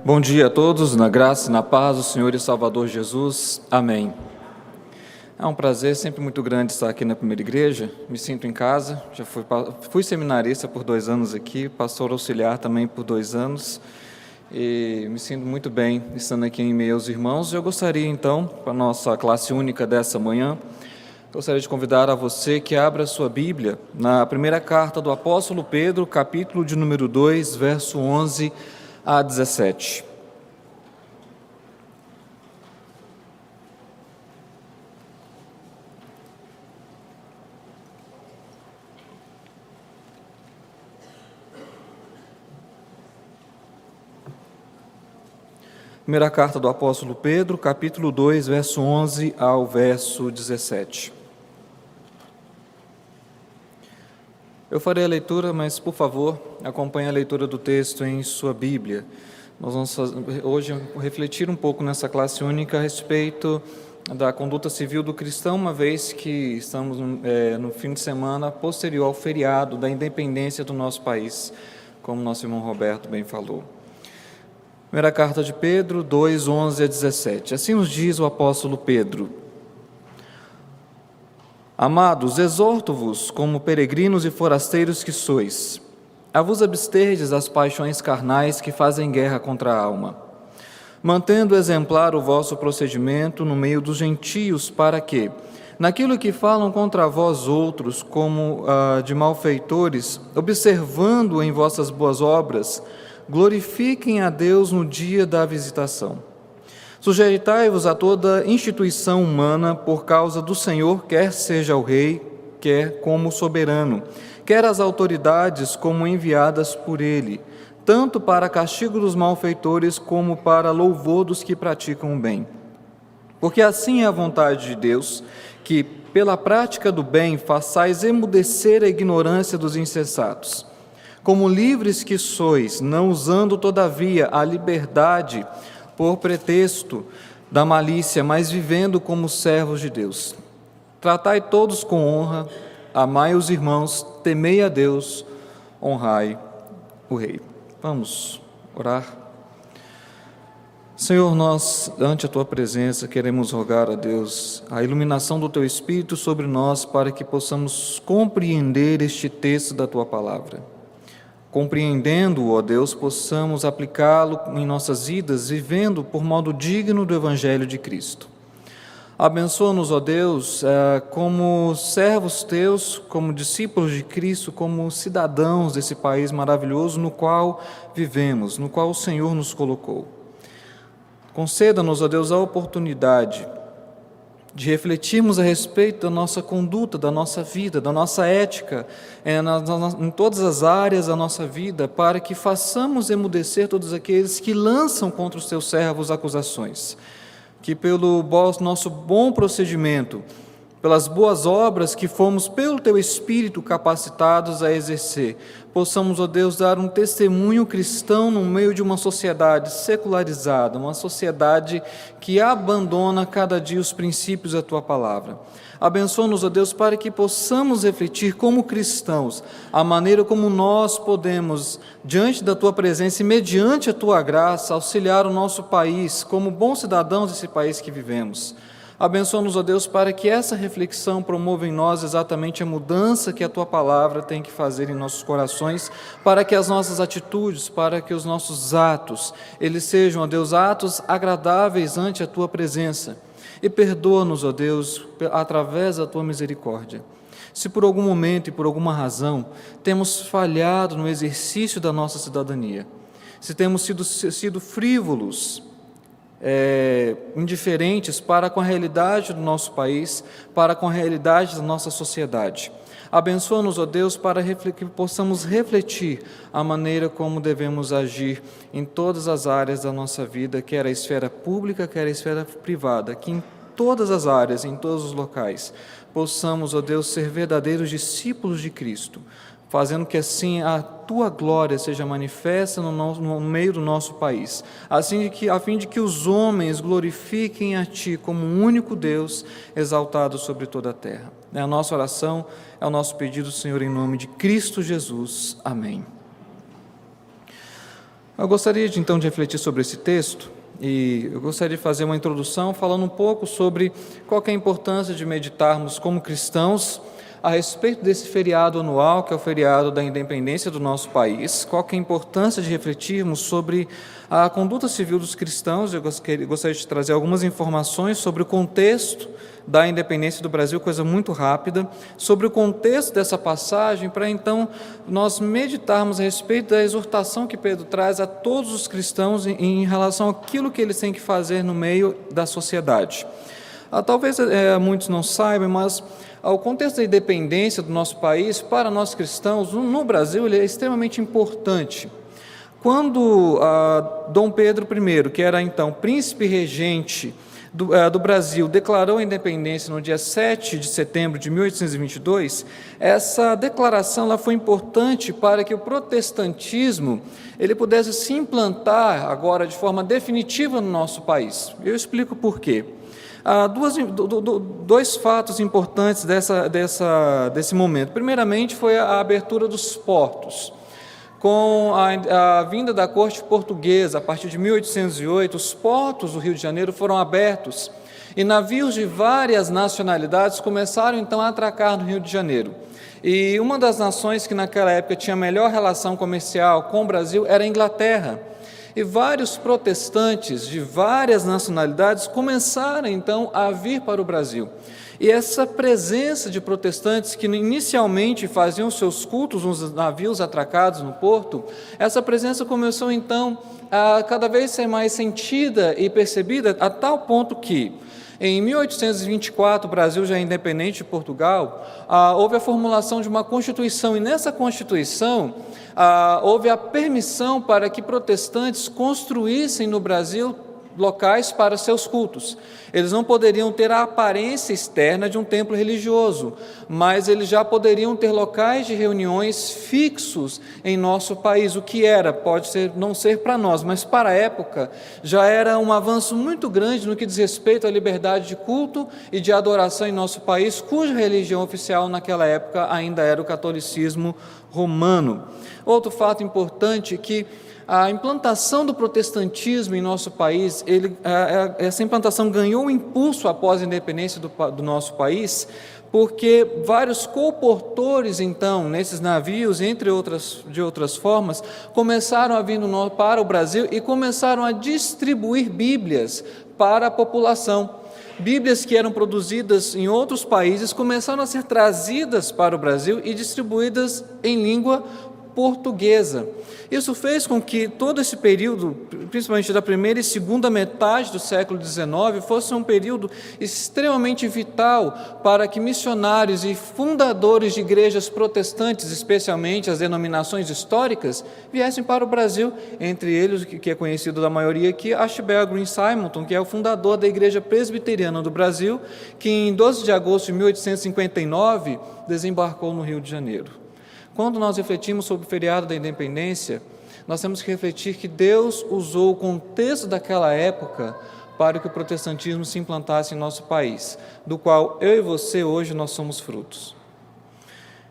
Bom dia a todos, na graça e na paz do Senhor e Salvador Jesus. Amém. É um prazer sempre muito grande estar aqui na Primeira Igreja. Me sinto em casa, já fui seminarista por 2 anos aqui, pastor auxiliar também por 2 anos, e me sinto muito bem estando aqui em meio aos irmãos. Eu gostaria então, para a nossa classe única dessa manhã, gostaria de convidar a você que abra a sua Bíblia na primeira carta do apóstolo Pedro, capítulo de número 2, verso 11 a 17. Primeira carta do apóstolo Pedro, capítulo 2, verso 11 ao verso 17. Eu farei a leitura, mas, por favor, acompanhe a leitura do texto em sua Bíblia. Nós vamos hoje refletir um pouco nessa classe única a respeito da conduta civil do cristão, uma vez que estamos no fim de semana posterior ao feriado da independência do nosso país, como nosso irmão Roberto bem falou. Primeira carta de Pedro, 2, 11 a 17. Assim nos diz o apóstolo Pedro: Amados, exorto-vos, como peregrinos e forasteiros que sois, a vos absterdes das paixões carnais que fazem guerra contra a alma, mantendo exemplar o vosso procedimento no meio dos gentios, para que, naquilo que falam contra vós outros, como de malfeitores, observando em vossas boas obras, glorifiquem a Deus no dia da visitação. Sujeitai-vos a toda instituição humana por causa do Senhor, quer seja o rei, quer como soberano, quer as autoridades como enviadas por ele, tanto para castigo dos malfeitores como para louvor dos que praticam o bem. Porque assim é a vontade de Deus, que pela prática do bem façais emudecer a ignorância dos insensatos. Como livres que sois, não usando todavia a liberdade por pretexto da malícia, mas vivendo como servos de Deus. Tratai todos com honra, amai os irmãos, temei a Deus, honrai o Rei. Vamos orar. Senhor, nós, ante a Tua presença, queremos rogar a Deus a iluminação do Teu Espírito sobre nós, para que possamos compreender este texto da Tua Palavra. Compreendendo-o, ó Deus, possamos aplicá-lo em nossas vidas, vivendo por modo digno do Evangelho de Cristo. Abençoa-nos, ó Deus, como servos Teus, como discípulos de Cristo, como cidadãos desse país maravilhoso no qual vivemos, no qual o Senhor nos colocou. Conceda-nos, ó Deus, a oportunidade de refletirmos a respeito da nossa conduta, da nossa vida, da nossa ética, em todas as áreas da nossa vida, para que façamos emudecer todos aqueles que lançam contra os Teus servos acusações. Que pelo nosso bom procedimento, pelas boas obras que fomos pelo Teu Espírito capacitados a exercer, possamos, ó Deus, dar um testemunho cristão no meio de uma sociedade secularizada, uma sociedade que abandona cada dia os princípios da Tua Palavra. Abençoa-nos, ó Deus, para que possamos refletir como cristãos a maneira como nós podemos, diante da Tua presença e mediante a Tua graça, auxiliar o nosso país como bons cidadãos desse país que vivemos. Abençoa-nos, ó Deus, para que essa reflexão promova em nós exatamente a mudança que a Tua Palavra tem que fazer em nossos corações, para que as nossas atitudes, para que os nossos atos, eles sejam, ó Deus, atos agradáveis ante a Tua presença. E perdoa-nos, ó Deus, através da Tua misericórdia. Se por algum momento e por alguma razão temos falhado no exercício da nossa cidadania, se temos sido frívolos, indiferentes para com a realidade do nosso país, para com a realidade da nossa sociedade. Abençoa-nos, ó Deus, para que possamos refletir a maneira como devemos agir em todas as áreas da nossa vida, quer a esfera pública, quer a esfera privada, que em todas as áreas, em todos os locais, possamos, ó Deus, ser verdadeiros discípulos de Cristo, fazendo que assim a Tua glória seja manifesta no meio do nosso país, a fim de que os homens glorifiquem a Ti como o único Deus exaltado sobre toda a terra. É a nossa oração, é o nosso pedido, Senhor, em nome de Cristo Jesus. Amém. Eu gostaria então de refletir sobre esse texto e eu gostaria de fazer uma introdução falando um pouco sobre qual que é a importância de meditarmos como cristãos a respeito desse feriado anual, que é o feriado da independência do nosso país, qual que é a importância de refletirmos sobre a conduta civil dos cristãos. Eu gostaria de trazer algumas informações sobre o contexto da independência do Brasil, coisa muito rápida, sobre o contexto dessa passagem, para então nós meditarmos a respeito da exortação que Pedro traz a todos os cristãos em relação àquilo que eles têm que fazer no meio da sociedade. Talvez muitos não saibam, mas o contexto da independência do nosso país, para nós cristãos, no Brasil, ele é extremamente importante. Quando Dom Pedro I, que era então príncipe regente do Brasil, declarou a independência no dia 7 de setembro de 1822, essa declaração ela foi importante para que o protestantismo ele pudesse se implantar agora de forma definitiva no nosso país. Eu explico por quê. Dois fatos importantes desse momento. Primeiramente, foi a abertura dos portos. Com a vinda da corte portuguesa, a partir de 1808, os portos do Rio de Janeiro foram abertos e navios de várias nacionalidades começaram então a atracar no Rio de Janeiro. E uma das nações que naquela época tinha melhor relação comercial com o Brasil era a Inglaterra. E vários protestantes de várias nacionalidades começaram então a vir para o Brasil. E essa presença de protestantes que inicialmente faziam seus cultos nos navios atracados no porto, essa presença começou então a cada vez ser mais sentida e percebida, a tal ponto que, em 1824, o Brasil já é independente de Portugal, houve a formulação de uma Constituição, e nessa Constituição houve a permissão para que protestantes construíssem no Brasil locais para seus cultos. Eles não poderiam ter a aparência externa de um templo religioso, mas eles já poderiam ter locais de reuniões fixos em nosso país. O que pode não ser para nós, mas para a época já era um avanço muito grande no que diz respeito à liberdade de culto e de adoração em nosso país, cuja religião oficial naquela época ainda era o catolicismo romano. Outro fato importante é que a implantação do protestantismo em nosso país, essa implantação ganhou um impulso após a independência do nosso país, porque vários colportores, então, nesses navios, de outras formas, começaram a vir para o Brasil e começaram a distribuir Bíblias para a população. Bíblias que eram produzidas em outros países começaram a ser trazidas para o Brasil e distribuídas em língua portuguesa. Isso fez com que todo esse período, principalmente da primeira e segunda metade do século XIX, fosse um período extremamente vital para que missionários e fundadores de igrejas protestantes, especialmente as denominações históricas, viessem para o Brasil, entre eles, o que é conhecido da maioria aqui, Ashbel Green Simonton, que é o fundador da Igreja Presbiteriana do Brasil, que em 12 de agosto de 1859 desembarcou no Rio de Janeiro. Quando nós refletimos sobre o feriado da independência, nós temos que refletir que Deus usou o contexto daquela época para que o protestantismo se implantasse em nosso país, do qual eu e você hoje nós somos frutos.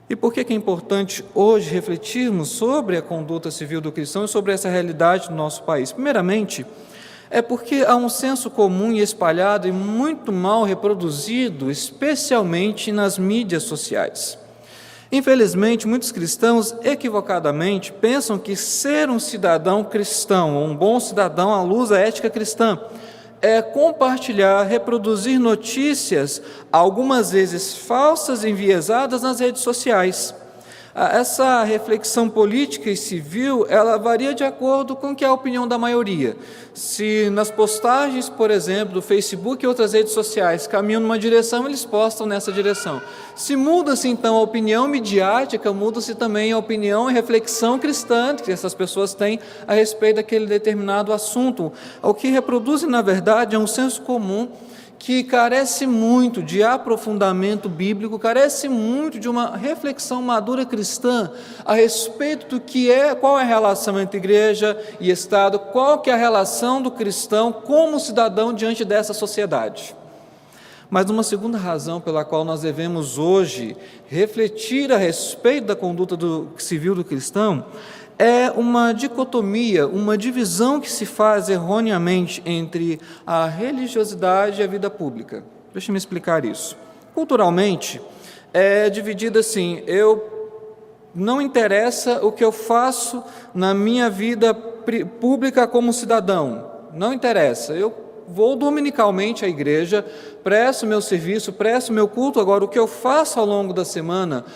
E por que é importante hoje refletirmos sobre a conduta civil do cristão e sobre essa realidade do nosso país? Primeiramente, é porque há um senso comum e espalhado e muito mal reproduzido, especialmente nas mídias sociais. Infelizmente, muitos cristãos, equivocadamente, pensam que ser um cidadão cristão, ou um bom cidadão à luz da ética cristã, é compartilhar, reproduzir notícias, algumas vezes falsas e enviesadas nas redes sociais. Essa reflexão política e civil, ela varia de acordo com que é a opinião da maioria. Se nas postagens, por exemplo, do Facebook e outras redes sociais caminham numa direção, eles postam nessa direção. Se muda-se então a opinião midiática, muda-se também a opinião e reflexão cristã que essas pessoas têm a respeito daquele determinado assunto. O que reproduzem, na verdade, é um senso comum que carece muito de aprofundamento bíblico, carece muito de uma reflexão madura cristã a respeito do qual é a relação entre igreja e Estado, qual que é a relação do cristão como cidadão diante dessa sociedade. Mas uma segunda razão pela qual nós devemos hoje refletir a respeito da conduta civil do cristão é uma dicotomia, uma divisão que se faz erroneamente entre a religiosidade e a vida pública. Deixa eu me explicar isso. Culturalmente, é dividida assim: não interessa o que eu faço na minha vida pública como cidadão, não interessa, eu vou dominicalmente à igreja, presto meu serviço, presto meu culto. Agora, o que eu faço ao longo da semana,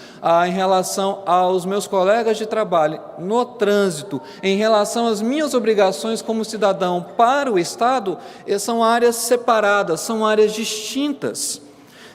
em relação aos meus colegas de trabalho, no trânsito, em relação às minhas obrigações como cidadão para o Estado, são áreas separadas, são áreas distintas.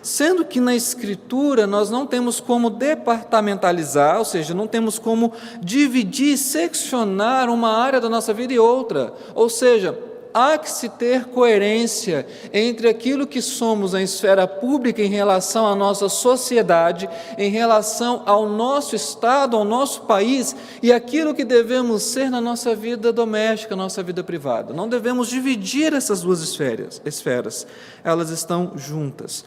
Sendo que na Escritura nós não temos como departamentalizar, ou seja, não temos como dividir, seccionar uma área da nossa vida e outra. Ou seja, há que se ter coerência entre aquilo que somos na esfera pública em relação à nossa sociedade, em relação ao nosso Estado, ao nosso país, e aquilo que devemos ser na nossa vida doméstica, nossa vida privada. Não devemos dividir essas duas esferas, elas estão juntas.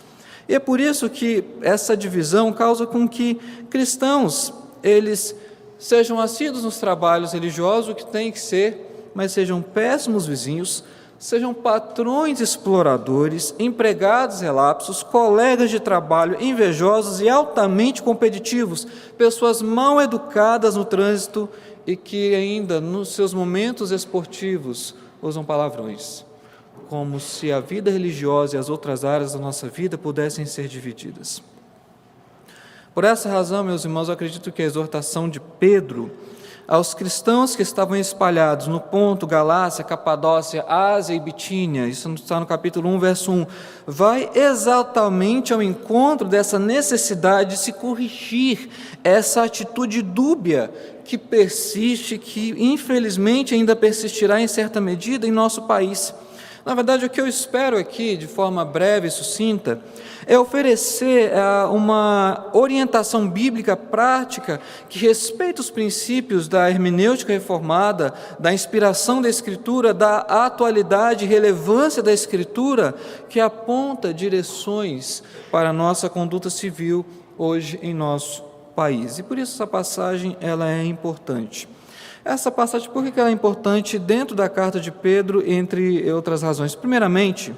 E é por isso que essa divisão causa com que cristãos, eles sejam assíduos nos trabalhos religiosos, o que tem que ser, mas sejam péssimos vizinhos, sejam patrões exploradores, empregados relapsos, colegas de trabalho invejosos e altamente competitivos, pessoas mal educadas no trânsito e que ainda nos seus momentos esportivos usam palavrões, como se a vida religiosa e as outras áreas da nossa vida pudessem ser divididas. Por essa razão, meus irmãos, eu acredito que a exortação de Pedro aos cristãos que estavam espalhados no Ponto, Galácia, Capadócia, Ásia e Bitínia, isso está no capítulo 1, verso 1, vai exatamente ao encontro dessa necessidade de se corrigir essa atitude dúbia que persiste, que infelizmente ainda persistirá em certa medida em nosso país. Na verdade, o que eu espero aqui, de forma breve e sucinta, é oferecer uma orientação bíblica prática que respeita os princípios da hermenêutica reformada, da inspiração da Escritura, da atualidade e relevância da Escritura, que aponta direções para a nossa conduta civil hoje em nosso país. E por isso essa passagem ela é importante. Essa passagem, por que ela é importante dentro da carta de Pedro, entre outras razões? Primeiramente,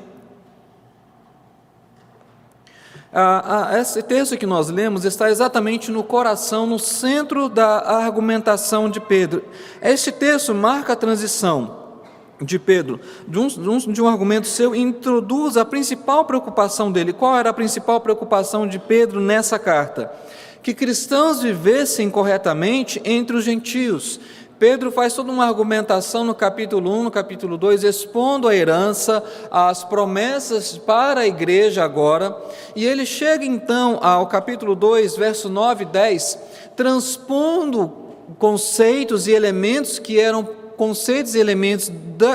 esse texto que nós lemos está exatamente no coração, no centro da argumentação de Pedro. Este texto marca a transição de Pedro, de um argumento seu, e introduz a principal preocupação dele. Qual era a principal preocupação de Pedro nessa carta? Que cristãos vivessem corretamente entre os gentios. Pedro faz toda uma argumentação no capítulo 1, no capítulo 2, expondo a herança, as promessas para a igreja agora, e ele chega então ao capítulo 2, verso 9 e 10, transpondo conceitos e elementos que eram conceitos e elementos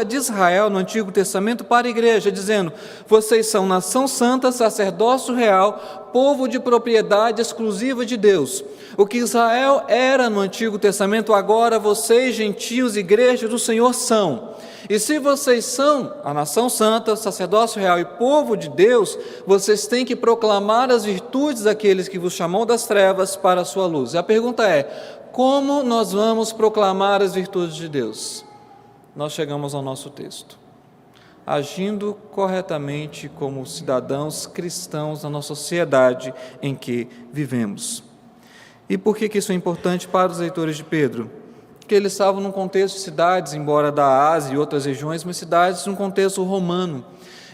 de Israel no Antigo Testamento para a igreja, dizendo: vocês são nação santa, sacerdócio real, povo de propriedade exclusiva de Deus. O que Israel era no Antigo Testamento, agora vocês, gentios, igreja do Senhor, são. E se vocês são a nação santa, sacerdócio real e povo de Deus, vocês têm que proclamar as virtudes daqueles que vos chamou das trevas para a sua luz. E a pergunta é: como nós vamos proclamar as virtudes de Deus? Nós chegamos ao nosso texto: agindo corretamente como cidadãos cristãos na nossa sociedade em que vivemos. E por que isso é importante para os leitores de Pedro? Porque eles estavam num contexto de cidades, embora da Ásia e outras regiões, mas cidades num contexto romano,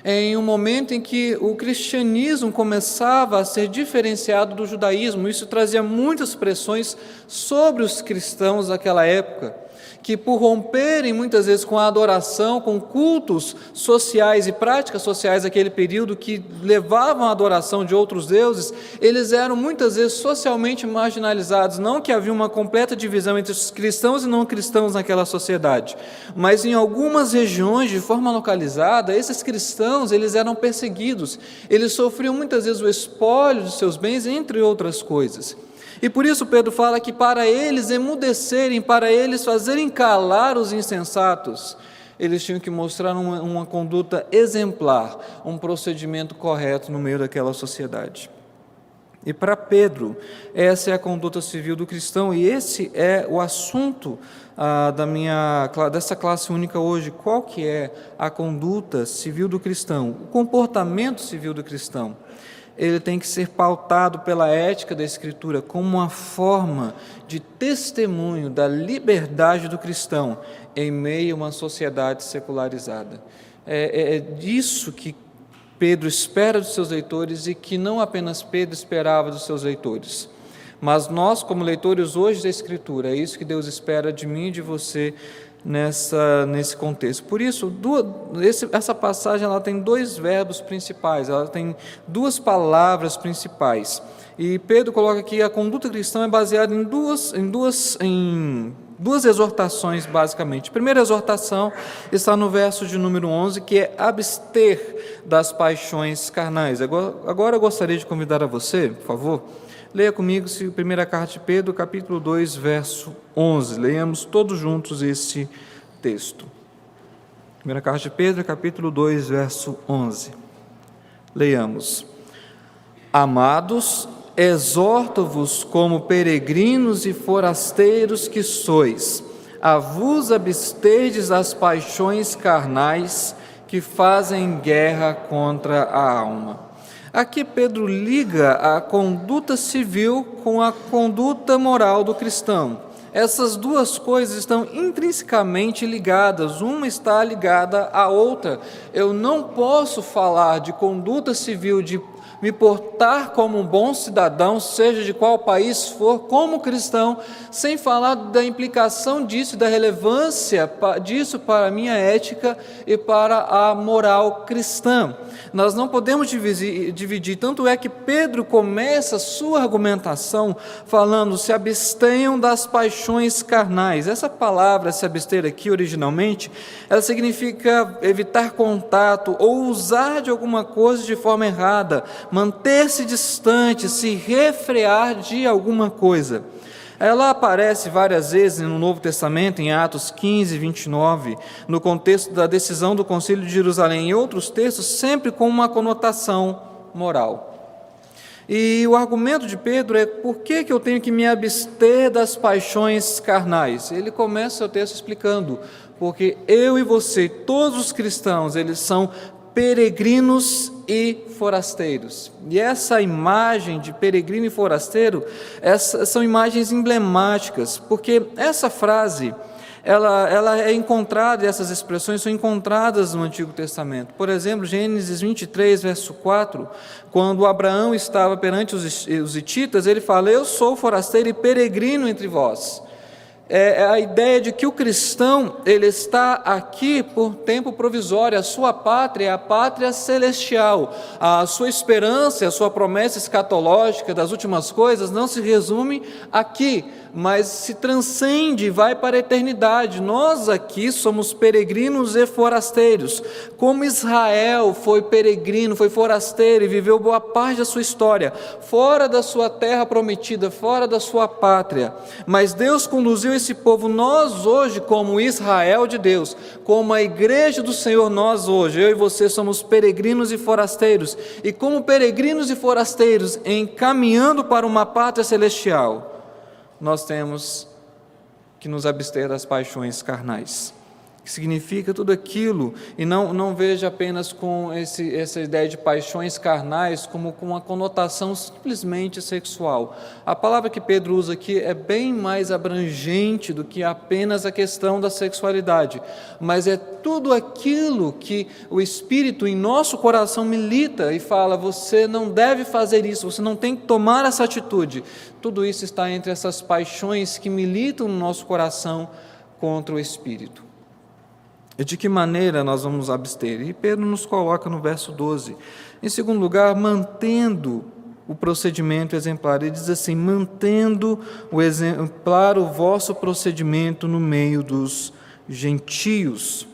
em um momento em que o cristianismo começava a ser diferenciado do judaísmo. Isso trazia muitas pressões sobre os cristãos daquela época, que por romperem muitas vezes com a adoração, com cultos sociais e práticas sociais daquele período que levavam à adoração de outros deuses, eles eram muitas vezes socialmente marginalizados. Não que havia uma completa divisão entre os cristãos e não cristãos naquela sociedade, mas em algumas regiões, de forma localizada, esses cristãos eles eram perseguidos, eles sofriam muitas vezes o espólio de seus bens, entre outras coisas. E por isso Pedro fala que para eles emudecerem, para eles fazerem calar os insensatos, eles tinham que mostrar uma conduta exemplar, um procedimento correto no meio daquela sociedade. E para Pedro, essa é a conduta civil do cristão, e esse é o assunto dessa classe única hoje. Qual que é a conduta civil do cristão? O comportamento civil do cristão. Ele tem que ser pautado pela ética da Escritura como uma forma de testemunho da liberdade do cristão em meio a uma sociedade secularizada. É disso que Pedro espera dos seus leitores e que não apenas Pedro esperava dos seus leitores. Mas nós, como leitores hoje da Escritura, é isso que Deus espera de mim e de você nesse contexto. Por isso, essa passagem ela tem dois verbos principais, ela tem duas palavras principais. E Pedro coloca que a conduta cristã é baseada em duas exortações, basicamente. A primeira exortação está no verso de número 11, que é abster das paixões carnais. Agora eu gostaria de convidar a você, por favor, leia comigo a primeira carta de Pedro, capítulo 2, verso 11. Leiamos todos juntos esse texto. Primeira carta de Pedro, capítulo 2, verso 11. Leiamos. Amados, exorto-vos como peregrinos e forasteiros que sois, a vos absterdes das paixões carnais que fazem guerra contra a alma. Aqui Pedro liga a conduta civil com a conduta moral do cristão. Essas duas coisas estão intrinsecamente ligadas, uma está ligada à outra. Eu não posso falar de conduta civil, de me portar como um bom cidadão, seja de qual país for, como cristão, sem falar da implicação disso, da relevância disso para a minha ética e para a moral cristã. Nós não podemos dividir, tanto é que Pedro começa a sua argumentação falando: se abstenham das paixões carnais. Essa palavra, se abster aqui originalmente, ela significa evitar contato ou usar de alguma coisa de forma errada, manter-se distante, se refrear de alguma coisa. Ela aparece várias vezes no Novo Testamento, em Atos 15, 29, no contexto da decisão do Concílio de Jerusalém, em outros textos, sempre com uma conotação moral. E o argumento de Pedro é: por que eu tenho que me abster das paixões carnais? Ele começa o texto explicando: porque eu e você, todos os cristãos, eles são peregrinos e forasteiros. E essa imagem de peregrino e forasteiro, essas são imagens emblemáticas, porque essa frase, ela é encontrada, essas expressões são encontradas no Antigo Testamento. Por exemplo, Gênesis 23, verso 4, quando Abraão estava perante os hititas, ele fala: eu sou forasteiro e peregrino entre vós. É a ideia de que o cristão, ele está aqui por tempo provisório. A sua pátria é a pátria celestial. A sua esperança, a sua promessa escatológica das últimas coisas não se resume aqui, mas se transcende e vai para a eternidade. Nós aqui somos peregrinos e forasteiros. Como Israel foi peregrino, foi forasteiro e viveu boa parte da sua história fora da sua terra prometida, fora da sua pátria. Mas Deus conduziu esse povo. Nós hoje, como Israel de Deus, como a igreja do Senhor, nós hoje, eu e você, somos peregrinos e forasteiros. E como peregrinos e forasteiros, encaminhando para uma pátria celestial, nós temos que nos abster das paixões carnais, que significa tudo aquilo, e não veja apenas com essa ideia de paixões carnais como com uma conotação simplesmente sexual. A palavra que Pedro usa aqui é bem mais abrangente do que apenas a questão da sexualidade, mas é tudo aquilo que o Espírito em nosso coração milita e fala: você não deve fazer isso, você não tem que tomar essa atitude. Tudo isso está entre essas paixões que militam no nosso coração contra o Espírito. E de que maneira nós vamos abster? E Pedro nos coloca no verso 12. Em segundo lugar, mantendo o procedimento exemplar. Ele diz assim: mantendo o exemplar o vosso procedimento no meio dos gentios.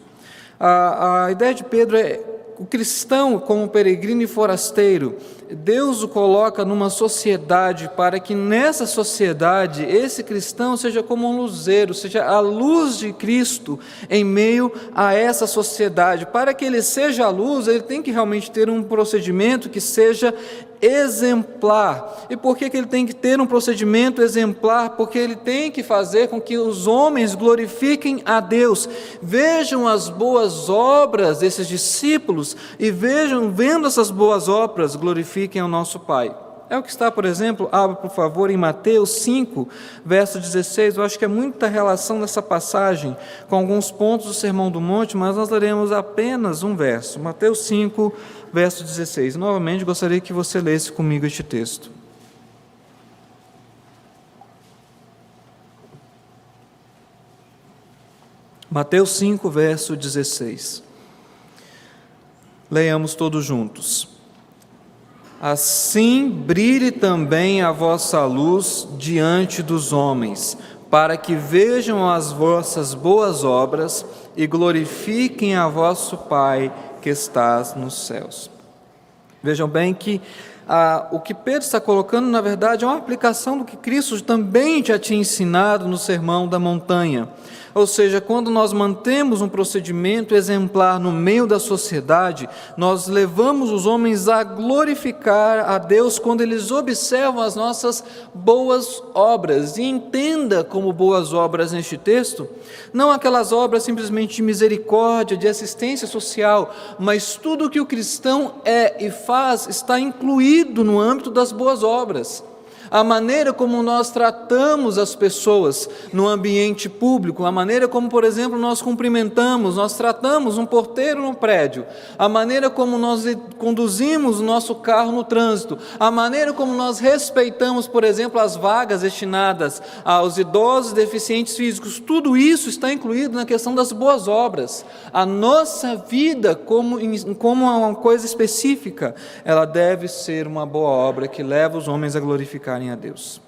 A ideia de Pedro é: o cristão, como peregrino e forasteiro, Deus o coloca numa sociedade para que nessa sociedade esse cristão seja como um luzeiro, seja a luz de Cristo em meio a essa sociedade. Para que ele seja a luz, ele tem que realmente ter um procedimento que seja exemplar. E por que ele tem que ter um procedimento exemplar? Porque ele tem que fazer com que os homens glorifiquem a Deus, vejam as boas obras desses discípulos e vendo essas boas obras, glorifiquem ao nosso Pai. É o que está, por exemplo, abra por favor em Mateus 5, verso 16, eu acho que é muita relação nessa passagem com alguns pontos do Sermão do Monte, mas nós leremos apenas um verso, Mateus 5, verso 16. Novamente, gostaria que você lesse comigo este texto. Mateus 5, verso 16. Leiamos todos juntos. Assim brilhe também a vossa luz diante dos homens, para que vejam as vossas boas obras e glorifiquem a vosso Pai que estás nos céus. Vejam bem que o que Pedro está colocando, na verdade, é uma aplicação do que Cristo também já tinha ensinado no Sermão da Montanha. Ou seja, quando nós mantemos um procedimento exemplar no meio da sociedade, nós levamos os homens a glorificar a Deus quando eles observam as nossas boas obras. E entenda como boas obras neste texto, não aquelas obras simplesmente de misericórdia, de assistência social, mas tudo o que o cristão é e faz está incluído no âmbito das boas obras. A maneira como nós tratamos as pessoas no ambiente público, a maneira como, por exemplo, nós cumprimentamos, nós tratamos um porteiro no prédio, a maneira como nós conduzimos o nosso carro no trânsito, a maneira como nós respeitamos, por exemplo, as vagas destinadas aos idosos e deficientes físicos, tudo isso está incluído na questão das boas obras. A nossa vida, como uma coisa específica, ela deve ser uma boa obra que leva os homens a glorificar a Deus.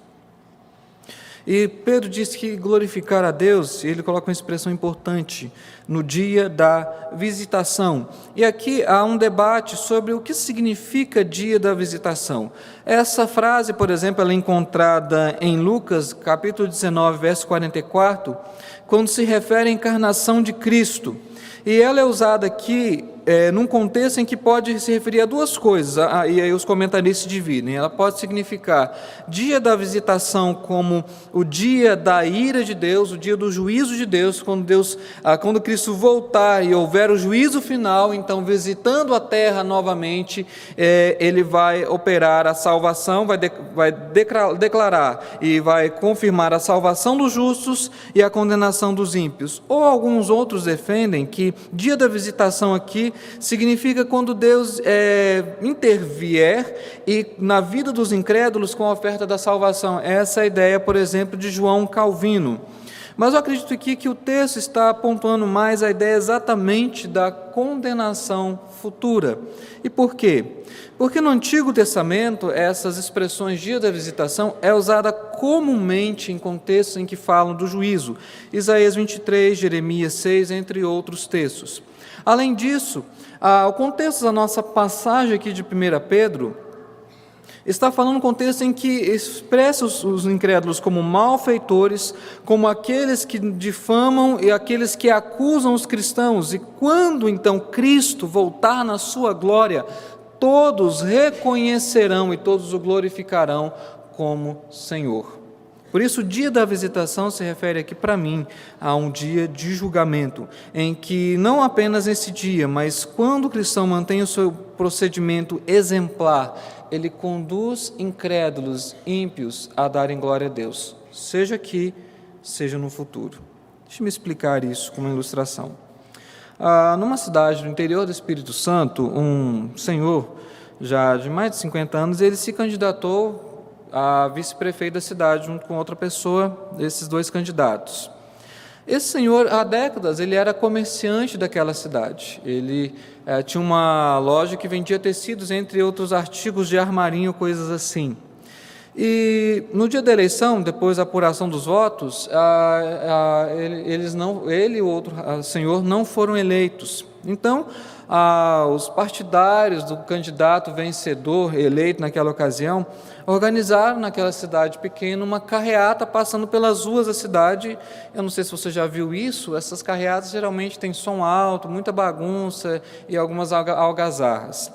E Pedro diz que glorificar a Deus, ele coloca uma expressão importante, no dia da visitação. E aqui há um debate sobre o que significa dia da visitação. Essa frase, por exemplo, ela é encontrada em Lucas, capítulo 19, verso 44, quando se refere à encarnação de Cristo. E ela é usada aqui num contexto em que pode se referir a duas coisas, e aí os comentaristas dividem. Ela pode significar dia da visitação como o dia da ira de Deus, o dia do juízo de Deus, quando Cristo voltar e houver o juízo final, então visitando a terra novamente, ele vai operar a salvação, vai declarar e vai confirmar a salvação dos justos e a condenação dos ímpios. Ou alguns outros defendem que dia da visitação aqui significa quando Deus intervier e na vida dos incrédulos com a oferta da salvação. Essa é a ideia, por exemplo, de João Calvino. Mas eu acredito aqui que o texto está apontando mais a ideia exatamente da condenação futura. E por quê? Porque no Antigo Testamento, essas expressões dia da visitação é usada comumente em contextos em que falam do juízo. Isaías 23, Jeremias 6, entre outros textos. Além disso, o contexto da nossa passagem aqui de 1 Pedro está falando um contexto em que expressa os incrédulos como malfeitores, como aqueles que difamam e aqueles que acusam os cristãos. E quando então Cristo voltar na sua glória, todos reconhecerão e todos o glorificarão como Senhor. Por isso, o dia da visitação se refere aqui, para mim, a um dia de julgamento, em que não apenas nesse dia, mas quando o cristão mantém o seu procedimento exemplar, ele conduz incrédulos, ímpios, a darem glória a Deus, seja aqui, seja no futuro. Deixe-me explicar isso com uma ilustração. Numa cidade do interior do Espírito Santo, um senhor, já de mais de 50 anos, ele se candidatou a vice-prefeito da cidade, junto com outra pessoa, esses dois candidatos. Esse senhor, há décadas, ele era comerciante daquela cidade. Ele tinha uma loja que vendia tecidos, entre outros artigos de armarinho, coisas assim. E no dia da eleição, depois da apuração dos votos, ele e o outro senhor não foram eleitos. Então, os partidários do candidato vencedor, eleito naquela ocasião, organizaram naquela cidade pequena uma carreata passando pelas ruas da cidade. Eu não sei se você já viu isso, essas carreatas geralmente têm som alto, muita bagunça e algumas algazarras.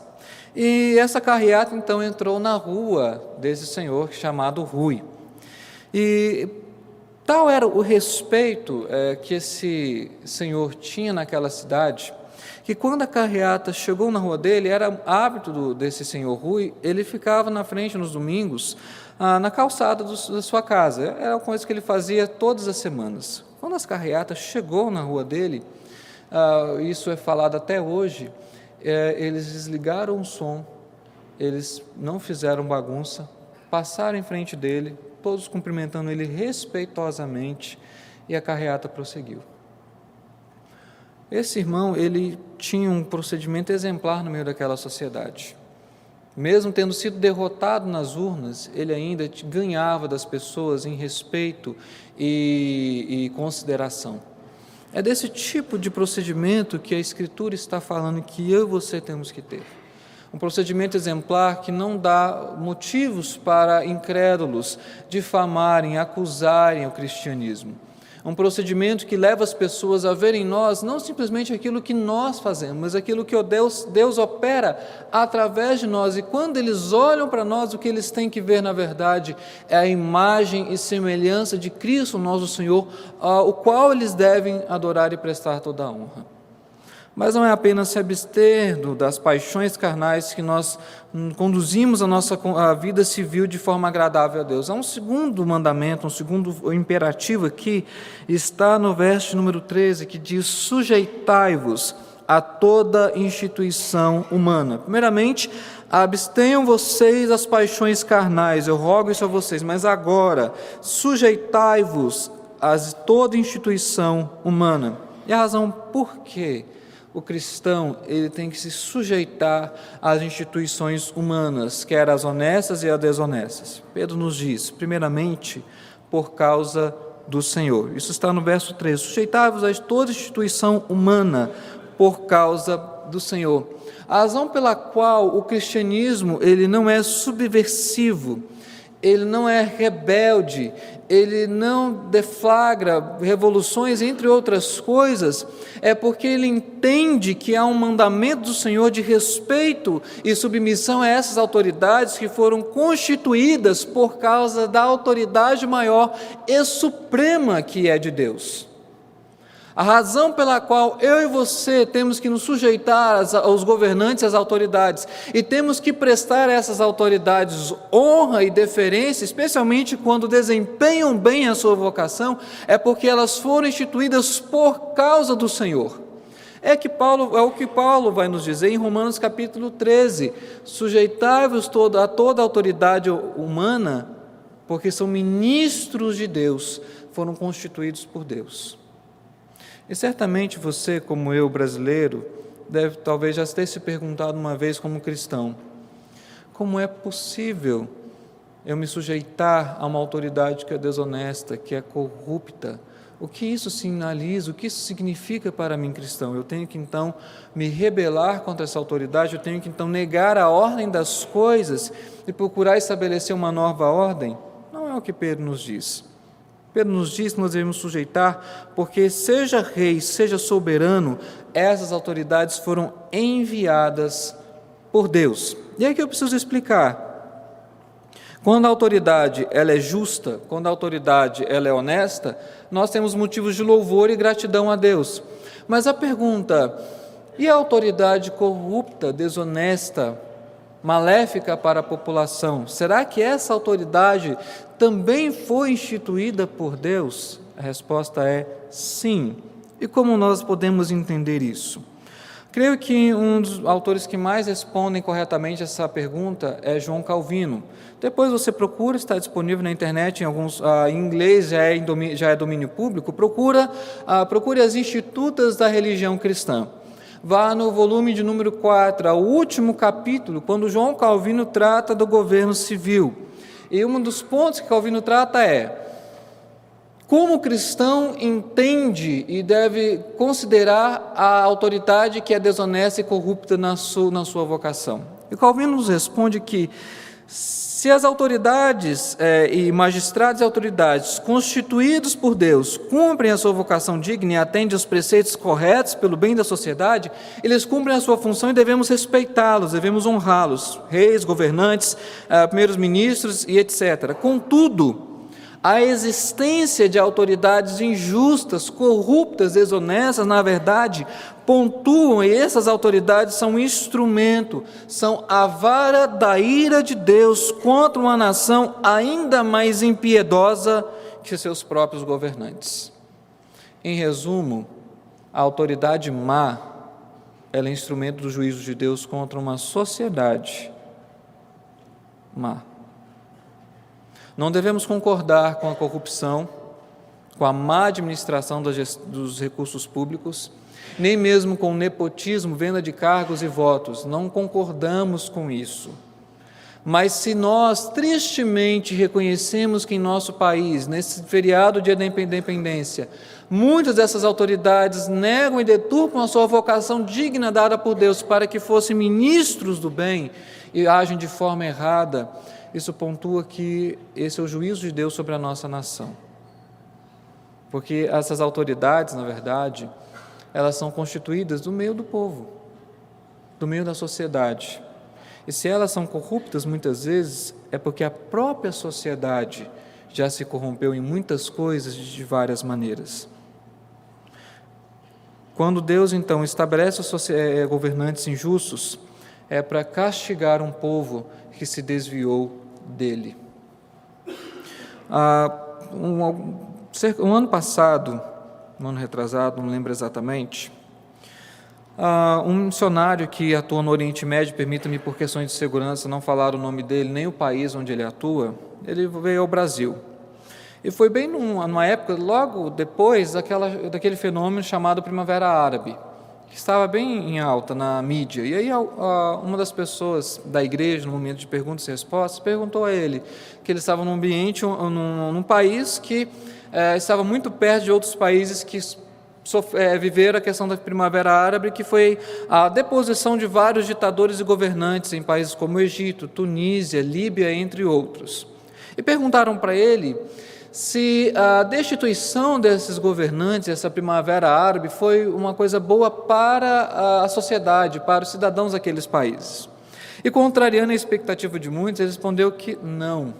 E essa carreata então entrou na rua desse senhor chamado Rui. E tal era o respeito que esse senhor tinha naquela cidade, que quando a carreata chegou na rua dele, era hábito desse senhor Rui, ele ficava na frente nos domingos, na calçada da sua casa. Era uma coisa que ele fazia todas as semanas. Quando as carreatas chegou na rua dele, isso é falado até hoje, eles desligaram o som, eles não fizeram bagunça, passaram em frente dele, todos cumprimentando ele respeitosamente, e a carreata prosseguiu. Esse irmão, ele tinha um procedimento exemplar no meio daquela sociedade. Mesmo tendo sido derrotado nas urnas, ele ainda ganhava das pessoas em respeito e consideração. É desse tipo de procedimento que a Escritura está falando que eu e você temos que ter. Um procedimento exemplar que não dá motivos para incrédulos difamarem, acusarem o cristianismo. Um procedimento que leva as pessoas a verem em nós não simplesmente aquilo que nós fazemos, mas aquilo que Deus opera através de nós. E quando eles olham para nós, o que eles têm que ver, na verdade, é a imagem e semelhança de Cristo, nosso Senhor, o qual eles devem adorar e prestar toda a honra. Mas não é apenas se abster das paixões carnais que nós conduzimos a nossa vida civil de forma agradável a Deus. Há um segundo mandamento, um segundo imperativo aqui, está no verso número 13, que diz: sujeitai-vos a toda instituição humana. Primeiramente, abstenham vocês das paixões carnais, eu rogo isso a vocês, mas agora, sujeitai-vos a toda instituição humana. E a razão por quê? O cristão, ele tem que se sujeitar às instituições humanas, quer as honestas e as desonestas. Pedro nos diz, primeiramente, por causa do Senhor. Isso está no verso 13. Sujeitai-vos a toda instituição humana por causa do Senhor. A razão pela qual o cristianismo, ele não é subversivo, ele não é rebelde, ele não deflagra revoluções, entre outras coisas, é porque ele entende que há um mandamento do Senhor de respeito e submissão a essas autoridades que foram constituídas por causa da autoridade maior e suprema que é de Deus. A razão pela qual eu e você temos que nos sujeitar aos governantes, às autoridades, e temos que prestar a essas autoridades honra e deferência, especialmente quando desempenham bem a sua vocação, é porque elas foram instituídas por causa do Senhor. É o que Paulo vai nos dizer em Romanos capítulo 13, sujeitai-vos a toda autoridade humana, porque são ministros de Deus, foram constituídos por Deus. E certamente você, como eu, brasileiro, deve talvez já ter se perguntado uma vez como cristão: como é possível eu me sujeitar a uma autoridade que é desonesta, que é corrupta? O que isso sinaliza? O que isso significa para mim, cristão? Eu tenho que então me rebelar contra essa autoridade? Eu tenho que então negar a ordem das coisas e procurar estabelecer uma nova ordem? Não é o que Pedro nos diz. Pedro nos diz que nós devemos sujeitar, porque seja rei, seja soberano, essas autoridades foram enviadas por Deus. E aí que eu preciso explicar. Quando a autoridade ela é justa, quando a autoridade ela é honesta, nós temos motivos de louvor e gratidão a Deus. Mas a pergunta, e a autoridade corrupta, desonesta, maléfica para a população, será que essa autoridade também foi instituída por Deus? A resposta é sim. E como nós podemos entender isso? Creio que um dos autores que mais respondem corretamente essa pergunta é João Calvino. Depois você procura, está disponível na internet, em inglês já é domínio público, procure as Institutas da Religião Cristã. Vá no volume de número 4, ao último capítulo, quando João Calvino trata do governo civil. E um dos pontos que Calvino trata é como o cristão entende e deve considerar a autoridade que é desonesta e corrupta na sua vocação. E Calvino nos responde que, se Se as autoridades e magistrados e autoridades constituídos por Deus cumprem a sua vocação digna e atendem aos preceitos corretos pelo bem da sociedade, eles cumprem a sua função e devemos respeitá-los, devemos honrá-los, reis, governantes, primeiros ministros e etc. Contudo, a existência de autoridades injustas, corruptas, desonestas, na verdade, pontuam, e essas autoridades são um instrumento, são a vara da ira de Deus contra uma nação ainda mais impiedosa que seus próprios governantes. Em resumo, a autoridade má, ela é instrumento do juízo de Deus contra uma sociedade má. Não devemos concordar com a corrupção, com a má administração dos recursos públicos, nem mesmo com o nepotismo, venda de cargos e votos. Não concordamos com isso. Mas se nós tristemente reconhecemos que em nosso país, nesse feriado dia da independência, muitas dessas autoridades negam e deturpam a sua vocação digna dada por Deus para que fossem ministros do bem e agem de forma errada, isso pontua que esse é o juízo de Deus sobre a nossa nação. Porque essas autoridades, na verdade, elas são constituídas do meio do povo, do meio da sociedade. E se elas são corruptas, muitas vezes, é porque a própria sociedade já se corrompeu em muitas coisas de várias maneiras. Quando Deus, então, estabelece governantes injustos, é para castigar um povo que se desviou dele. Um ano passado, um ano retrasado, não lembro exatamente, um missionário que atua no Oriente Médio, permita-me por questões de segurança não falar o nome dele, nem o país onde ele atua, ele veio ao Brasil. E foi bem numa época, logo depois daquele fenômeno chamado Primavera Árabe, que estava bem em alta na mídia. E aí uma das pessoas da igreja, no momento de perguntas e respostas, perguntou a ele que ele estava num ambiente, num país que estava muito perto de outros países que viveram a questão da Primavera Árabe, que foi a deposição de vários ditadores e governantes em países como Egito, Tunísia, Líbia, entre outros. E perguntaram para ele se a destituição desses governantes, essa Primavera Árabe, foi uma coisa boa para a sociedade, para os cidadãos daqueles países. E contrariando a expectativa de muitos, ele respondeu que não.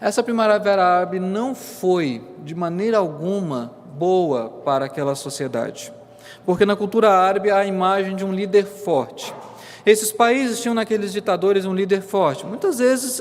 Essa Primavera Árabe não foi, de maneira alguma, boa para aquela sociedade. Porque na cultura árabe há a imagem de um líder forte. Esses países tinham naqueles ditadores um líder forte, muitas vezes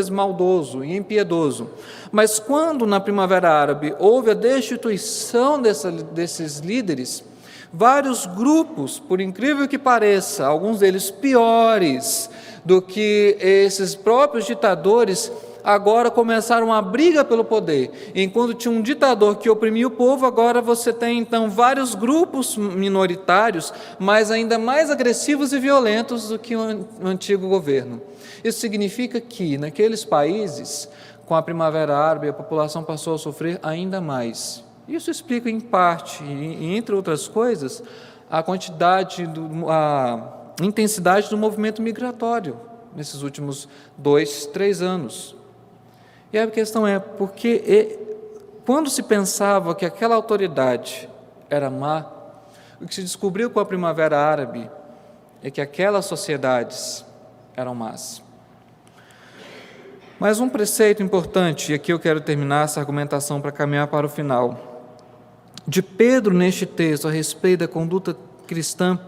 maldoso e impiedoso. Mas quando na Primavera Árabe houve a destituição desses líderes, vários grupos, por incrível que pareça, alguns deles piores do que esses próprios ditadores, agora começaram a briga pelo poder. Enquanto tinha um ditador que oprimia o povo, agora você tem então vários grupos minoritários, mas ainda mais agressivos e violentos do que o antigo governo. Isso significa que naqueles países, com a Primavera Árabe, a população passou a sofrer ainda mais. Isso explica em parte, e entre outras coisas, a intensidade do movimento migratório nesses últimos 2, 3 anos. E a questão é, porque quando se pensava que aquela autoridade era má, o que se descobriu com a Primavera Árabe é que aquelas sociedades eram más. Mas um preceito importante, e aqui eu quero terminar essa argumentação para caminhar para o final, de Pedro neste texto a respeito da conduta cristã,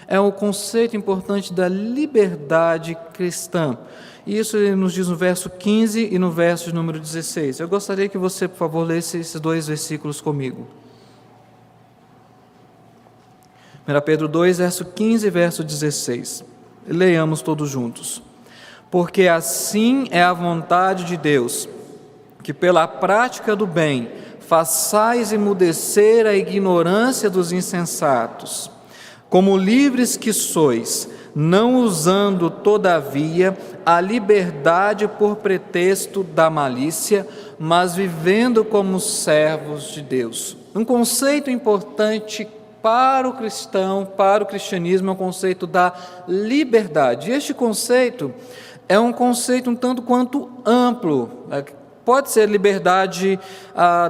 é o conceito importante da liberdade cristã. E isso ele nos diz no verso 15 e no verso de número 16. Eu gostaria que você, por favor, lesse esses 2 versículos comigo. 1 Pedro 2, verso 15 e verso 16. Leiamos todos juntos. Porque assim é a vontade de Deus, que pela prática do bem façais emudecer a ignorância dos insensatos, como livres que sois, não usando, todavia, a liberdade por pretexto da malícia, mas vivendo como servos de Deus. Um conceito importante para o cristão, para o cristianismo, é o conceito da liberdade. Este conceito é um conceito um tanto quanto amplo. Pode ser liberdade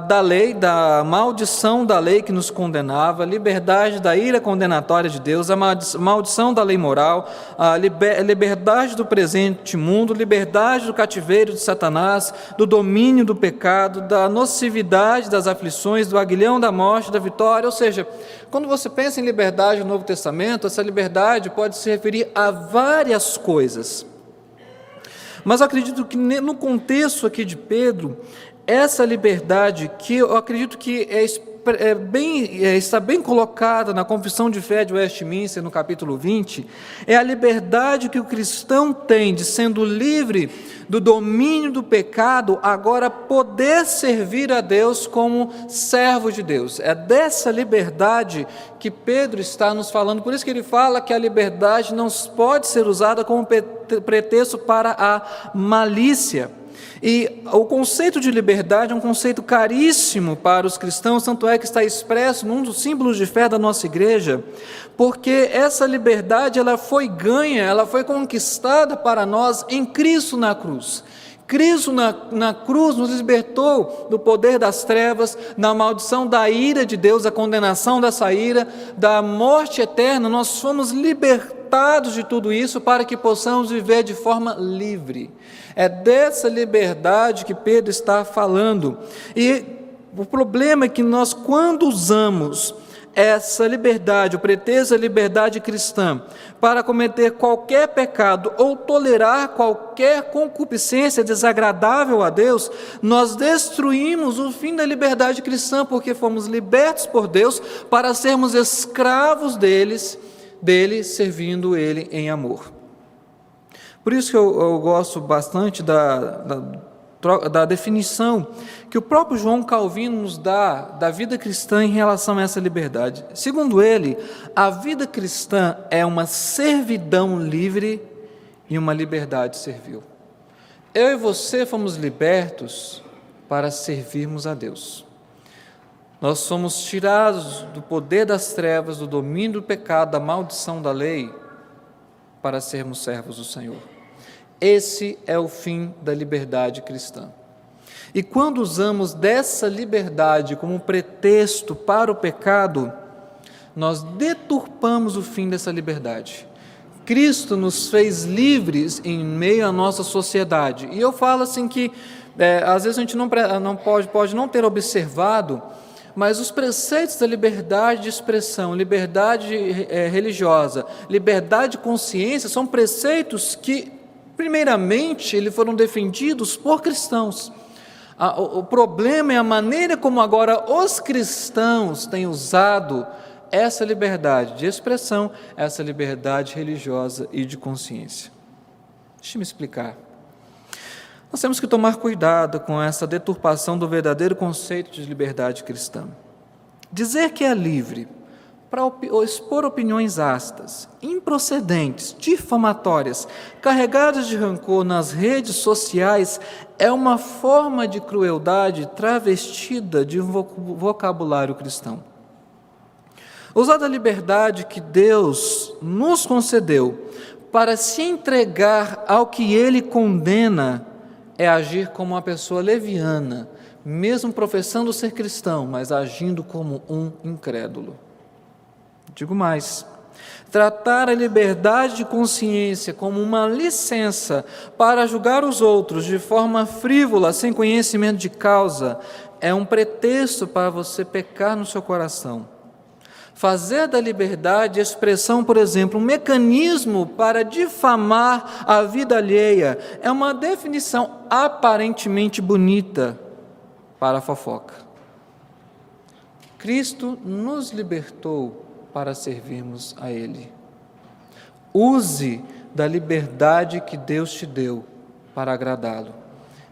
da lei, da maldição da lei que nos condenava, liberdade da ira condenatória de Deus, a maldição da lei moral, a liberdade do presente mundo, liberdade do cativeiro de Satanás, do domínio do pecado, da nocividade das aflições, do aguilhão da morte, da vitória. Ou seja, quando você pensa em liberdade no Novo Testamento, essa liberdade pode se referir a várias coisas. Mas eu acredito que no contexto aqui de Pedro, essa liberdade, que eu acredito que está bem colocada na Confissão de Fé de Westminster, no capítulo 20, é a liberdade que o cristão tem de, sendo livre do domínio do pecado, agora poder servir a Deus como servo de Deus. É dessa liberdade que Pedro está nos falando, por isso que ele fala que a liberdade não pode ser usada como pretexto para a malícia. E o conceito de liberdade é um conceito caríssimo para os cristãos, tanto é que está expresso num dos símbolos de fé da nossa igreja, porque essa liberdade ela foi ganha, ela foi conquistada para nós em Cristo na cruz. Cristo na cruz nos libertou do poder das trevas, da maldição da ira de Deus, da condenação dessa ira, da morte eterna. Nós fomos libertados de tudo isso para que possamos viver de forma livre. É dessa liberdade que Pedro está falando. E o problema é que nós, quando usamos essa liberdade, o pretexto da liberdade cristã, para cometer qualquer pecado ou tolerar qualquer concupiscência desagradável a Deus, nós destruímos o fim da liberdade cristã, porque fomos libertos por Deus para sermos escravos dele, servindo Ele em amor. Por isso que eu gosto bastante da definição que o próprio João Calvino nos dá da vida cristã em relação a essa liberdade. Segundo ele, a vida cristã é uma servidão livre e uma liberdade servil. Eu e você fomos libertos para servirmos a Deus. Nós somos tirados do poder das trevas, do domínio do pecado, da maldição da lei, para sermos servos do Senhor. Esse é o fim da liberdade cristã. E quando usamos dessa liberdade como pretexto para o pecado, nós deturpamos o fim dessa liberdade. Cristo nos fez livres em meio à nossa sociedade. E eu falo assim que, às vezes a gente pode não ter observado, mas os preceitos da liberdade de expressão, liberdade religiosa, liberdade de consciência, são preceitos que, primeiramente, eles foram defendidos por cristãos. O problema é a maneira como agora os cristãos têm usado essa liberdade de expressão, essa liberdade religiosa e de consciência. Deixa eu me explicar. Nós temos que tomar cuidado com essa deturpação do verdadeiro conceito de liberdade cristã. Dizer que é livre para expor opiniões ácidas, improcedentes, difamatórias, carregadas de rancor nas redes sociais é uma forma de crueldade travestida de um vocabulário cristão. Usar da liberdade que Deus nos concedeu para se entregar ao que Ele condena é agir como uma pessoa leviana, mesmo professando ser cristão, mas agindo como um incrédulo. Digo mais, tratar a liberdade de consciência como uma licença para julgar os outros de forma frívola, sem conhecimento de causa, é um pretexto para você pecar no seu coração. Fazer da liberdade de expressão, por exemplo, um mecanismo para difamar a vida alheia, é uma definição aparentemente bonita para a fofoca. Cristo nos libertou para servirmos a Ele. Use da liberdade que Deus te deu para agradá-lo,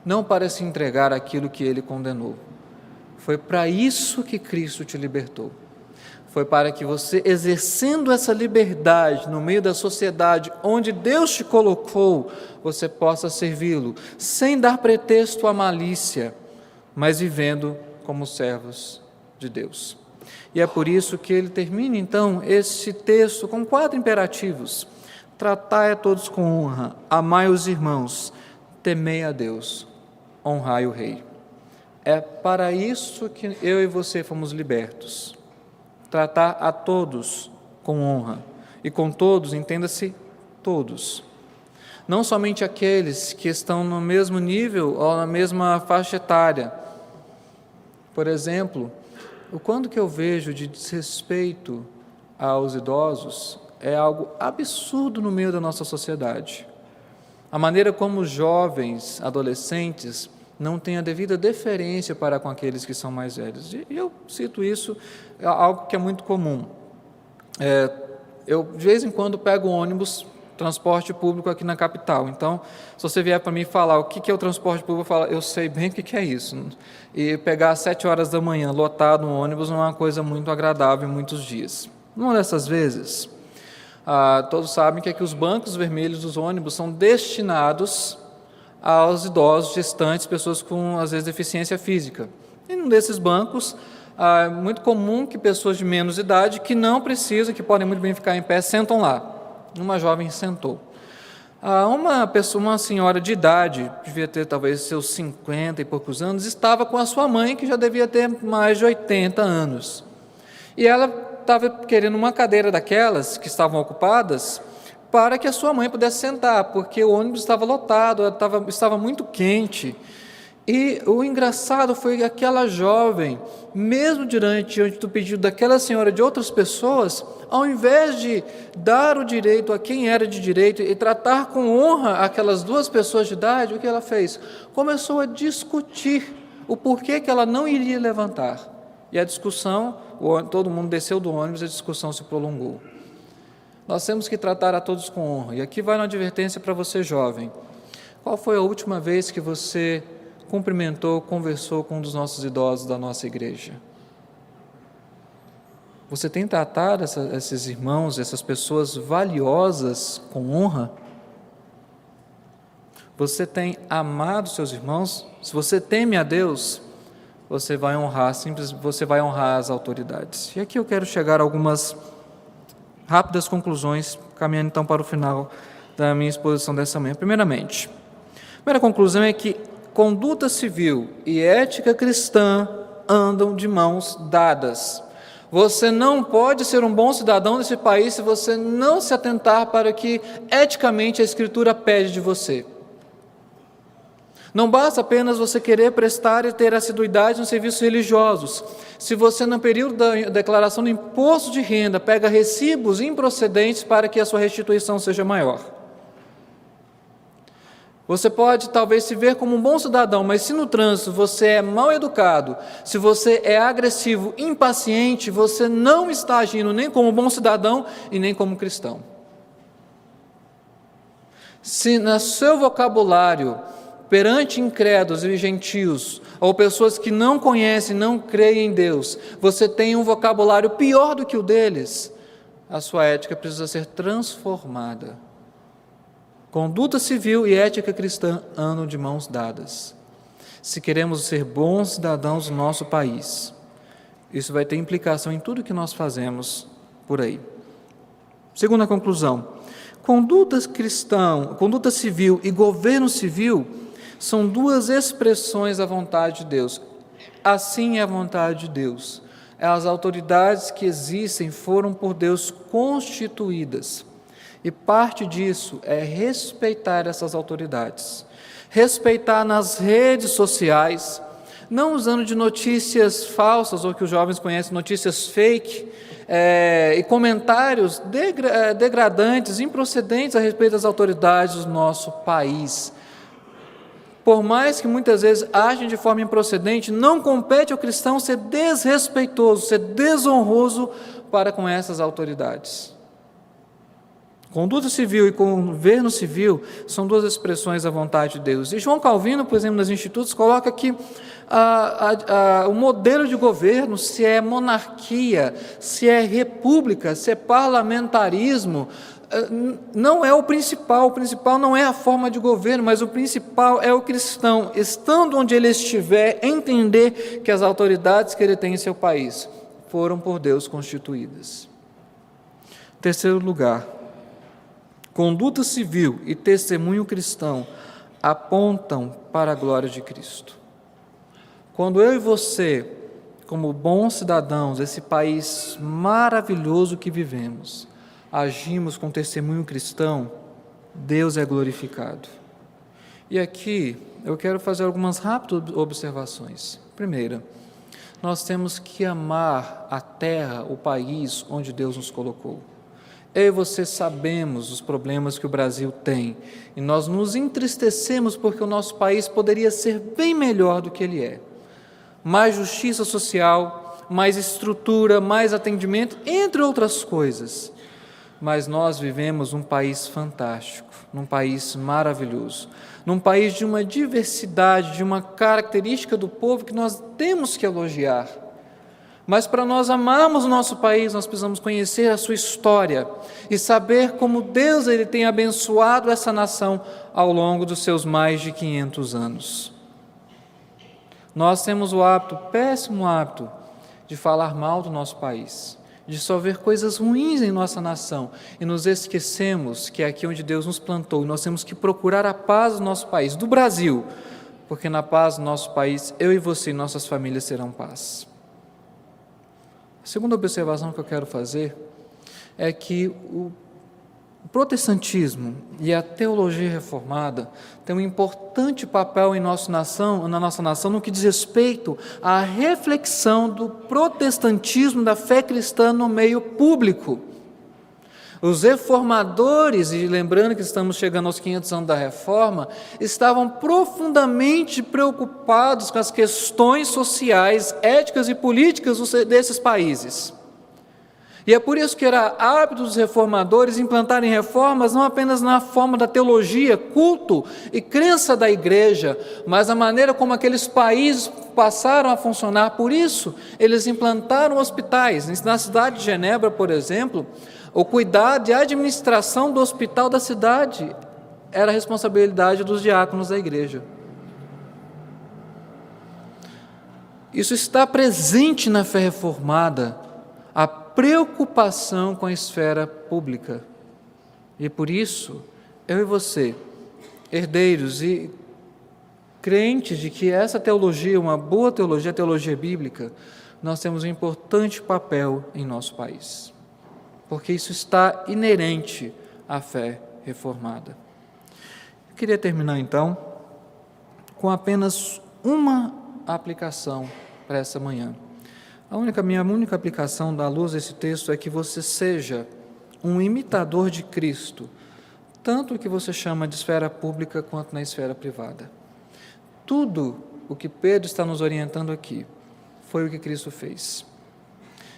não para se entregar àquilo que Ele condenou. Foi para isso que Cristo te libertou. Foi para que você, exercendo essa liberdade no meio da sociedade onde Deus te colocou, você possa servi-lo, sem dar pretexto à malícia, mas vivendo como servos de Deus. E é por isso que ele termina, então, esse texto com 4 imperativos. tratai a todos com honra, amai os irmãos, temei a Deus, honrai o Rei. É para isso que eu e você fomos libertos. Tratar a todos com honra. E com todos, entenda-se, todos. Não somente aqueles que estão no mesmo nível ou na mesma faixa etária. Por exemplo, o quanto que eu vejo de desrespeito aos idosos é algo absurdo no meio da nossa sociedade. A maneira como os jovens, adolescentes, não têm a devida deferência para com aqueles que são mais velhos. E eu cito isso, é algo que é muito comum. Eu, de vez em quando, pego ônibus, transporte público aqui na capital. Então, se você vier para mim falar o que é o transporte público, eu falo, eu sei bem o que é isso. E pegar às 7 horas da manhã, lotado um ônibus, não é uma coisa muito agradável em muitos dias. Numa dessas vezes, todos sabem que os bancos vermelhos dos ônibus são destinados aos idosos, gestantes, pessoas com, às vezes, deficiência física. E num desses bancos, é muito comum que pessoas de menos idade, que não precisam, que podem muito bem ficar em pé, sentam lá. Uma jovem sentou. Uma senhora de idade, devia ter talvez seus 50 e poucos anos, estava com a sua mãe, que já devia ter mais de 80 anos. E ela estava querendo uma cadeira daquelas que estavam ocupadas, para que a sua mãe pudesse sentar, porque o ônibus estava lotado, estava muito quente. E o engraçado foi que aquela jovem, mesmo diante do pedido daquela senhora de outras pessoas, ao invés de dar o direito a quem era de direito e tratar com honra aquelas duas pessoas de idade, o que ela fez? Começou a discutir o porquê que ela não iria levantar. E a discussão, todo mundo desceu do ônibus e a discussão se prolongou. Nós temos que tratar a todos com honra. E aqui vai uma advertência para você, jovem. Qual foi a última vez que você cumprimentou, conversou com um dos nossos idosos da nossa igreja? Você tem tratado esses irmãos, essas pessoas valiosas com honra? Você tem amado seus irmãos? Se você teme a Deus, você vai honrar as autoridades. E aqui eu quero chegar a algumas rápidas conclusões, caminhando então para o final da minha exposição dessa manhã. Primeiramente, a primeira conclusão é que conduta civil e ética cristã andam de mãos dadas. Você não pode ser um bom cidadão desse país se você não se atentar para o que eticamente a Escritura pede de você. Não basta apenas você querer prestar e ter assiduidade nos serviços religiosos. Se você, no período da declaração do imposto de renda, pega recibos improcedentes para que a sua restituição seja maior. Você pode talvez se ver como um bom cidadão, mas se no trânsito você é mal educado, se você é agressivo, impaciente, você não está agindo nem como bom cidadão e nem como cristão. Se no seu vocabulário, perante incrédulos e gentios, ou pessoas que não conhecem, não creem em Deus, você tem um vocabulário pior do que o deles, a sua ética precisa ser transformada. Conduta civil e ética cristã andam de mãos dadas. Se queremos ser bons cidadãos do nosso país, isso vai ter implicação em tudo que nós fazemos por aí. Segunda conclusão, conduta civil e governo civil são duas expressões da vontade de Deus. Assim é a vontade de Deus. As autoridades que existem foram por Deus constituídas. E parte disso é respeitar essas autoridades. Respeitar nas redes sociais, não usando de notícias falsas, ou que os jovens conhecem, notícias fake, e comentários degradantes, improcedentes a respeito das autoridades do nosso país. Por mais que muitas vezes agem de forma improcedente, não compete ao cristão ser desrespeitoso, ser desonroso para com essas autoridades. Conduta civil e governo civil são duas expressões da vontade de Deus. E João Calvino, por exemplo, nas Institutos, coloca que o modelo de governo, se é monarquia, se é república, se é parlamentarismo, não é o principal não é a forma de governo, mas o principal é o cristão, estando onde ele estiver, entender que as autoridades que ele tem em seu país foram por Deus constituídas. Terceiro lugar, conduta civil e testemunho cristão apontam para a glória de Cristo. Quando eu e você, como bons cidadãos desse país maravilhoso que vivemos, agimos com testemunho cristão, Deus é glorificado. E aqui eu quero fazer algumas rápidas observações. Primeira, nós temos que amar a terra, o país onde Deus nos colocou. Eu e você sabemos os problemas que o Brasil tem e nós nos entristecemos porque o nosso país poderia ser bem melhor do que ele é. Mais justiça social, mais estrutura, mais atendimento, entre outras coisas. Mas nós vivemos num país fantástico, num país maravilhoso, num país de uma diversidade, de uma característica do povo que nós temos que elogiar. Mas para nós amarmos o nosso país, nós precisamos conhecer a sua história e saber como Deus ele tem abençoado essa nação ao longo dos seus mais de 500 anos. Nós temos o hábito, péssimo hábito, de falar mal do nosso país, de só ver coisas ruins em nossa nação e nos esquecemos que é aqui onde Deus nos plantou e nós temos que procurar a paz do nosso país, do Brasil, porque na paz do nosso país, eu e você e nossas famílias terão paz. A segunda observação que eu quero fazer é que o protestantismo e a teologia reformada têm um importante papel na nossa nação no que diz respeito à reflexão do protestantismo da fé cristã no meio público. Os reformadores, e lembrando que estamos chegando aos 500 anos da Reforma, estavam profundamente preocupados com as questões sociais, éticas e políticas desses países. E é por isso que era hábito dos reformadores implantarem reformas não apenas na forma da teologia, culto e crença da igreja, mas a maneira como aqueles países passaram a funcionar. Por isso, eles implantaram hospitais. Na cidade de Genebra, por exemplo, o cuidado e a administração do hospital da cidade era a responsabilidade dos diáconos da igreja. Isso está presente na fé reformada, a preocupação com a esfera pública. E por isso, eu e você, herdeiros e crentes de que essa teologia, uma boa teologia, a teologia bíblica, nós temos um importante papel em nosso país. Porque isso está inerente à fé reformada. Eu queria terminar, então, com apenas uma aplicação para essa manhã. Minha única aplicação da luz desse texto é que você seja um imitador de Cristo, tanto o que você chama de esfera pública quanto na esfera privada. Tudo o que Pedro está nos orientando aqui foi o que Cristo fez.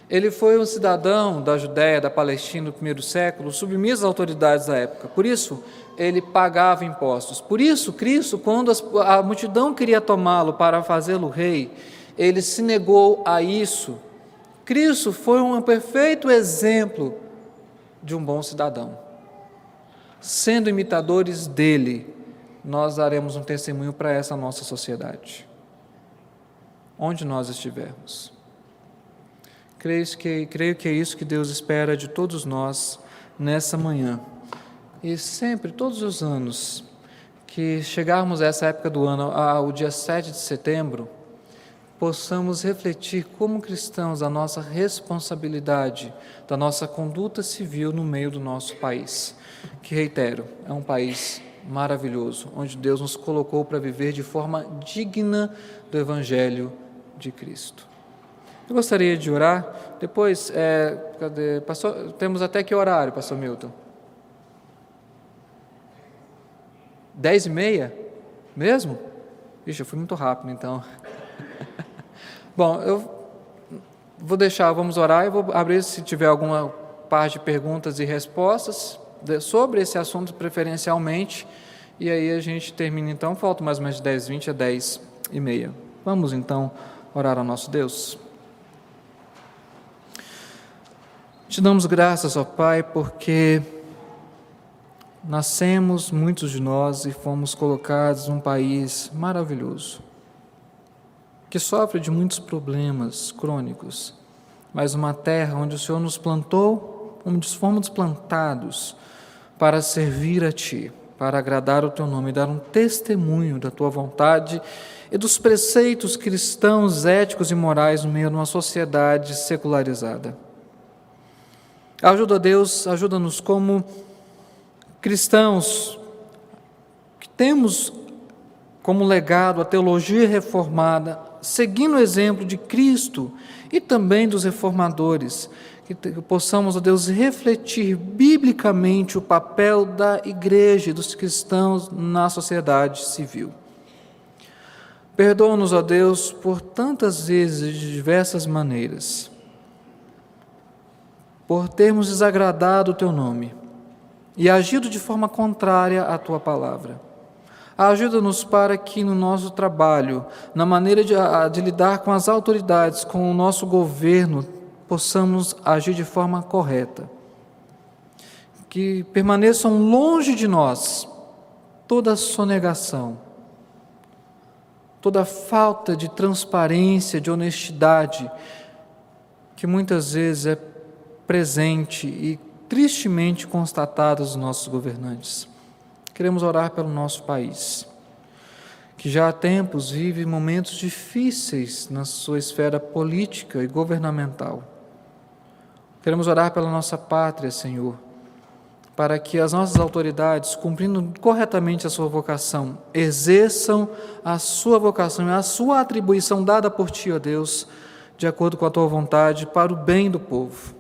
Ele foi um cidadão da Judéia, da Palestina, no primeiro século, submisso às autoridades da época. Por isso, ele pagava impostos. Por isso, Cristo, quando a multidão queria tomá-lo para fazê-lo rei, ele se negou a isso. Cristo foi um perfeito exemplo de um bom cidadão. Sendo imitadores dele, nós daremos um testemunho para essa nossa sociedade, onde nós estivermos. Creio que é isso que Deus espera de todos nós nessa manhã. E sempre, todos os anos, que chegarmos a essa época do ano, ao dia 7 de setembro, possamos refletir como cristãos a nossa responsabilidade, da nossa conduta civil no meio do nosso país, que, reitero, é um país maravilhoso, onde Deus nos colocou para viver de forma digna do Evangelho de Cristo. Eu gostaria de orar, depois, temos até que horário, pastor Milton? 10h30? Mesmo? Ixi, eu fui muito rápido, então. Bom, vamos orar e vou abrir se tiver alguma parte de perguntas e respostas sobre esse assunto preferencialmente, e aí a gente termina então, falta mais ou menos de 10h20 a 10h30. Vamos então orar ao nosso Deus. Te damos graças, ó Pai, porque nascemos, muitos de nós, e fomos colocados num país maravilhoso, que sofre de muitos problemas crônicos, mas uma terra onde o Senhor nos plantou, onde fomos plantados, para servir a Ti, para agradar o Teu nome, dar um testemunho da Tua vontade e dos preceitos cristãos, éticos e morais no meio de uma sociedade secularizada. Ajuda, Deus, ajuda-nos como cristãos que temos como legado a teologia reformada, seguindo o exemplo de Cristo e também dos reformadores, que possamos, ó Deus, refletir biblicamente o papel da igreja e dos cristãos na sociedade civil. Perdoa-nos, ó Deus, por tantas vezes, de diversas maneiras, por termos desagradado o Teu nome e agido de forma contrária à Tua palavra. Ajuda-nos para que no nosso trabalho, na maneira de lidar com as autoridades, com o nosso governo, possamos agir de forma correta. Que permaneçam longe de nós toda sonegação, toda falta de transparência, de honestidade, que muitas vezes é presente e tristemente constatada dos nossos governantes. Queremos orar pelo nosso país, que já há tempos vive momentos difíceis na sua esfera política e governamental. Queremos orar pela nossa pátria, Senhor, para que as nossas autoridades, cumprindo corretamente a sua vocação, exerçam a sua vocação e a sua atribuição dada por Ti, ó Deus, de acordo com a Tua vontade, para o bem do povo.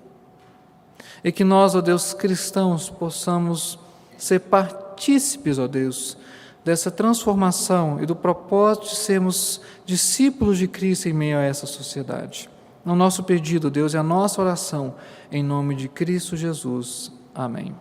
E que nós, ó Deus, cristãos, possamos ser partícipes, ó Deus, dessa transformação e do propósito de sermos discípulos de Cristo em meio a essa sociedade. É o nosso pedido, Deus, e a nossa oração, em nome de Cristo Jesus. Amém.